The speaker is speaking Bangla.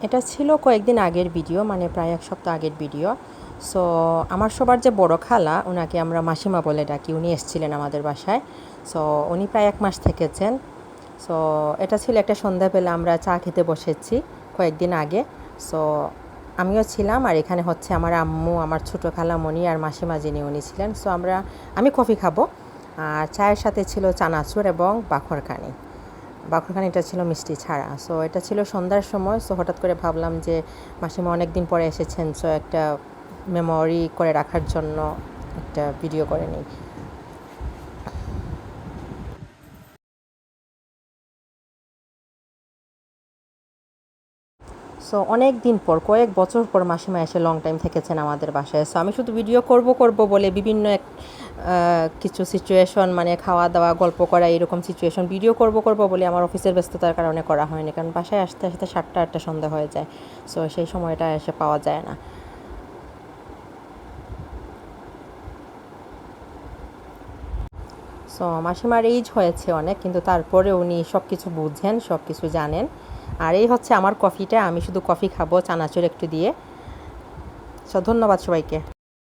এটা ছিল কয়েকদিন আগের ভিডিও, মানে প্রায় এক সপ্তাহ আগের ভিডিও। সো আমার সবার যে বড় খালা, ওনাকে আমরা মাসিমা বলে ডাকি, উনি এসেছিলেন আমাদের বাসায়। সো উনি প্রায় 1 মাস থেকেছেন। সো এটা ছিল একটা সন্ধ্যাবেলা, আমরা চা খেতে বসেছি কয়েকদিন আগে। সো আমিও ছিলাম, আর এখানে হচ্ছে আমার আম্মু, আমার ছোটো খালামণি আর মাসিমা যিনি উনি ছিলেন। সো আমি কফি খাবো, আর চায়ের সাথে ছিল চানাচুর এবং বাখরখানিটা ছিল মিষ্টি ছাড়া। সো এটা ছিল সন্ধ্যার সময়। সো হঠাৎ করে ভাবলাম যে মাসিমা অনেক দিন পরে এসেছেন, সো একটা মেমোরি করে রাখার জন্য একটা ভিডিও করে নিই। সো অনেক দিন পর, কয়েক বছর পর মাসিমা এসে লং টাইম থেকেছেন আমাদের বাসায়। সো আমি শুধু ভিডিও করব বলে বিভিন্ন কিছু সিচুয়েশন, মানে খাওয়া দাওয়া, গল্প করা, এরকম সিচুয়েশন ভিডিও করব বলে আমার অফিসের ব্যস্ততার কারণে করা হয়নি, কারণ বাসায় আসতে আসতে 7টা 8টা সন্ধ্যা হয়ে যায়। সো সেই সময়টা এসে পাওয়া যায় না। সো মাসিমার এইজ হয়েছে অনেক, কিন্তু তারপরে উনি সব কিছু বুঝেন, সব কিছু জানেন। আর এই হচ্ছে আমার কফিটা, আমি শুধু কফি খাবো চানাচুর একটু দিয়ে। সো ধন্যবাদ সবাইকে।